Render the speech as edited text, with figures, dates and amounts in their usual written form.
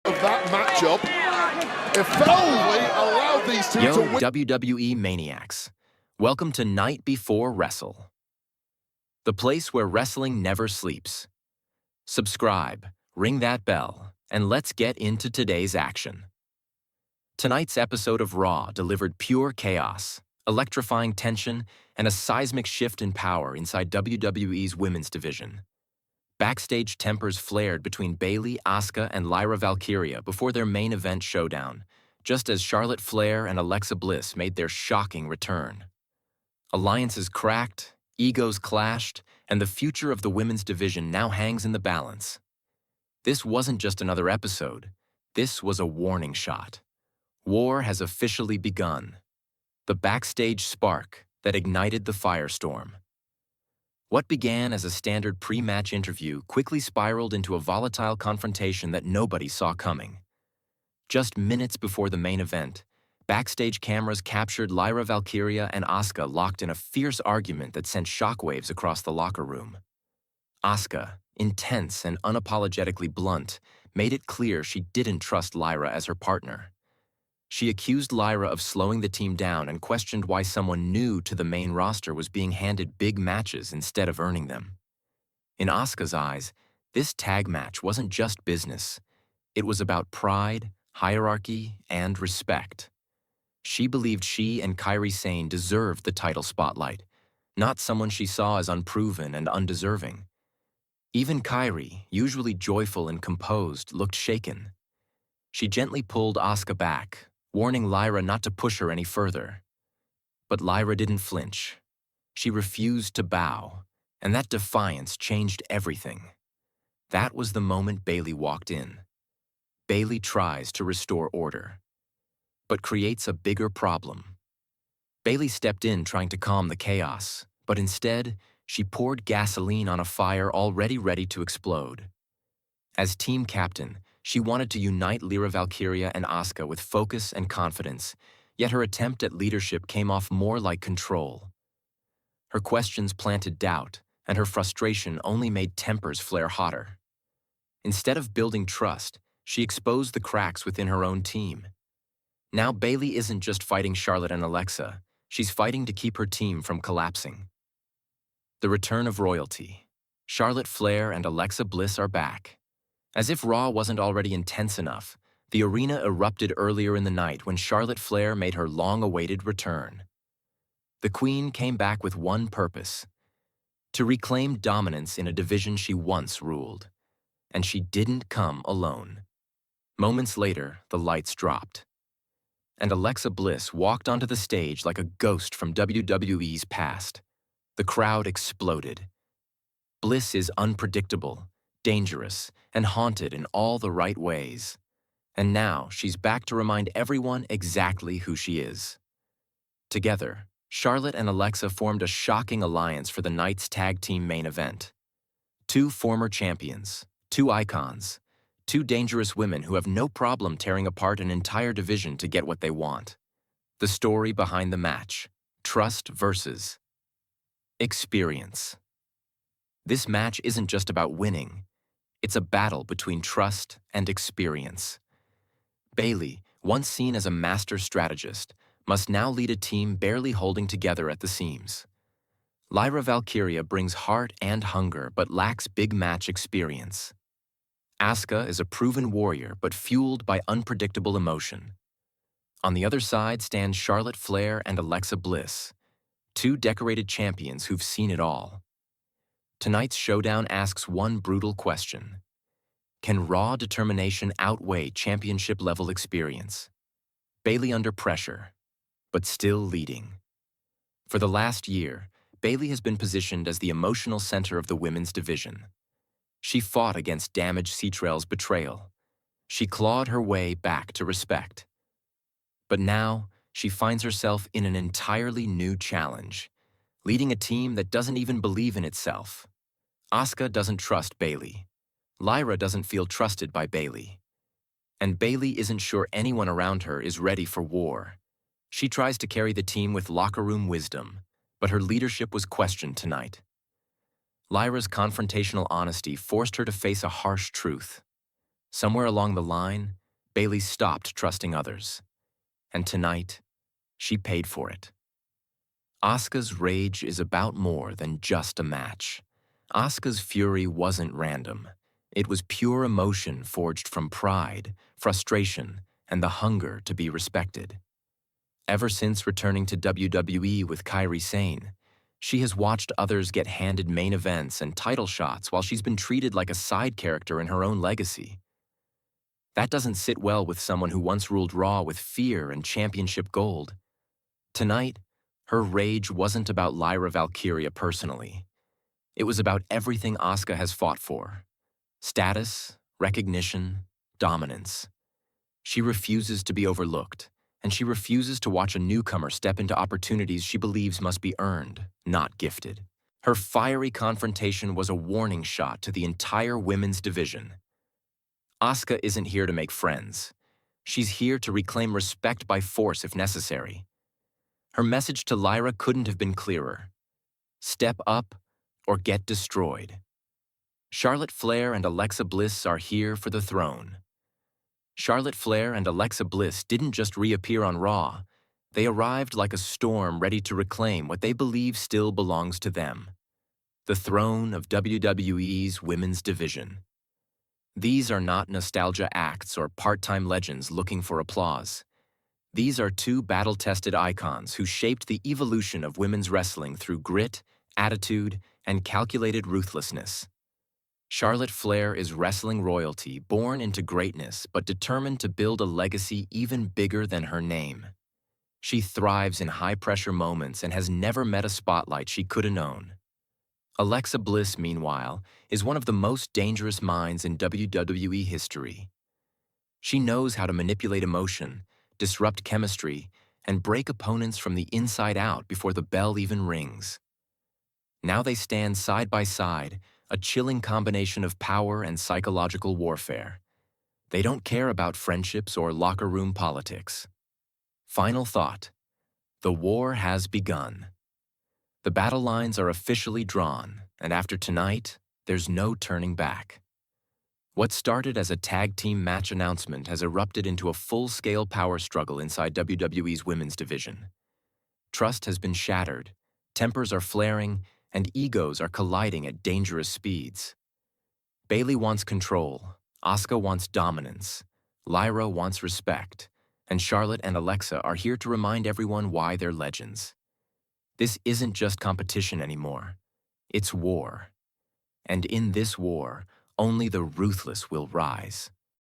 of that matchup effectively allowed these two to win. WWE Maniacs, welcome to Night Before Wrestle, the place where wrestling never sleeps. Subscribe, ring that bell, and let's get into today's action. Tonight's episode of Raw delivered pure chaos, electrifying tension, and a seismic shift in power inside WWE's women's division. Backstage tempers flared between Bayley, Asuka, and Lyra Valkyria before their main event showdown, just as Charlotte Flair and Alexa Bliss made their shocking return. Alliances cracked, egos clashed, and the future of the women's division now hangs in the balance. This wasn't just another episode. This was a warning shot. War has officially begun. The backstage spark that ignited the firestorm. What began as a standard pre-match interview quickly spiraled into a volatile confrontation that nobody saw coming. Just minutes before the main event, backstage cameras captured Lyra Valkyria and Asuka locked in a fierce argument that sent shockwaves across the locker room. Asuka, intense and unapologetically blunt, made it clear she didn't trust Lyra as her partner. She accused Lyra of slowing the team down and questioned why someone new to the main roster was being handed big matches instead of earning them. In Asuka's eyes, this tag match wasn't just business. It was about pride, hierarchy, and respect. She believed she and Kairi Sane deserved the title spotlight, not someone she saw as unproven and undeserving. Even Kairi, usually joyful and composed, looked shaken. She gently pulled Asuka back, warning Lyra not to push her any further. But Lyra didn't flinch. She refused to bow, and that defiance changed everything. That was the moment Bayley walked in. Bayley tries to restore order, but creates a bigger problem. Bayley stepped in trying to calm the chaos, but instead, she poured gasoline on a fire already ready to explode. As team captain, she wanted to unite Lyra Valkyria and Asuka with focus and confidence, yet her attempt at leadership came off more like control. Her questions planted doubt, and her frustration only made tempers flare hotter. Instead of building trust, she exposed the cracks within her own team. Now Bayley isn't just fighting Charlotte and Alexa, she's fighting to keep her team from collapsing. The return of royalty. Charlotte Flair and Alexa Bliss are back. As if Raw wasn't already intense enough, the arena erupted earlier in the night when Charlotte Flair made her long-awaited return. The Queen came back with one purpose: to reclaim dominance in a division she once ruled. And she didn't come alone. Moments later, the lights dropped, and Alexa Bliss walked onto the stage like a ghost from WWE's past. The crowd exploded. Bliss is unpredictable, dangerous, and haunted in all the right ways. And now she's back to remind everyone exactly who she is. Together, Charlotte and Alexa formed a shocking alliance for the night's tag team main event. Two former champions, two icons, two dangerous women who have no problem tearing apart an entire division to get what they want. The story behind the match: trust versus experience. This match isn't just about winning. It's a battle between trust and experience. Bayley, once seen as a master strategist, must now lead a team barely holding together at the seams. Lyra Valkyria brings heart and hunger but lacks big match experience. Asuka is a proven warrior but fueled by unpredictable emotion. On the other side stand Charlotte Flair and Alexa Bliss, two decorated champions who've seen it all. Tonight's showdown asks one brutal question: can raw determination outweigh championship-level experience? Bayley under pressure, but still leading. For the last year, Bayley has been positioned as the emotional center of the women's division. She fought against damaged Cetrail's betrayal. She clawed her way back to respect. But now, she finds herself in an entirely new challenge, leading a team that doesn't even believe in itself. Asuka doesn't trust Bayley. Lyra doesn't feel trusted by Bayley. And Bayley isn't sure anyone around her is ready for war. She tries to carry the team with locker room wisdom, but her leadership was questioned tonight. Lyra's confrontational honesty forced her to face a harsh truth. Somewhere along the line, Bayley stopped trusting others. And tonight, she paid for it. Asuka's rage is about more than just a match. Asuka's fury wasn't random. It was pure emotion forged from pride, frustration, and the hunger to be respected. Ever since returning to WWE with Kairi Sane, she has watched others get handed main events and title shots while she's been treated like a side character in her own legacy. That doesn't sit well with someone who once ruled Raw with fear and championship gold. Tonight, her rage wasn't about Lyra Valkyria personally. It was about everything Asuka has fought for: status, recognition, dominance. She refuses to be overlooked, and she refuses to watch a newcomer step into opportunities she believes must be earned, not gifted. Her fiery confrontation was a warning shot to the entire women's division. Asuka isn't here to make friends. She's here to reclaim respect by force if necessary. Her message to Lyra couldn't have been clearer. Step up or get destroyed. Charlotte Flair and Alexa Bliss are here for the throne. Charlotte Flair and Alexa Bliss didn't just reappear on Raw. They arrived like a storm ready to reclaim what they believe still belongs to them: the throne of WWE's women's division. These are not nostalgia acts or part-time legends looking for applause. These are two battle-tested icons who shaped the evolution of women's wrestling through grit, attitude, and calculated ruthlessness. Charlotte Flair is wrestling royalty, born into greatness but determined to build a legacy even bigger than her name. She thrives in high-pressure moments and has never met a spotlight she could have known. Alexa Bliss, meanwhile, is one of the most dangerous minds in WWE history. She knows how to manipulate emotion, disrupt chemistry, and break opponents from the inside out before the bell even rings. Now they stand side by side, a chilling combination of power and psychological warfare. They don't care about friendships or locker room politics. Final thought: the war has begun. The battle lines are officially drawn, and after tonight, there's no turning back. What started as a tag team match announcement has erupted into a full-scale power struggle inside WWE's women's division. Trust has been shattered, tempers are flaring, and egos are colliding at dangerous speeds. Bayley wants control, Asuka wants dominance, Lyra wants respect, and Charlotte and Alexa are here to remind everyone why they're legends. This isn't just competition anymore. It's war. And in this war, only the ruthless will rise.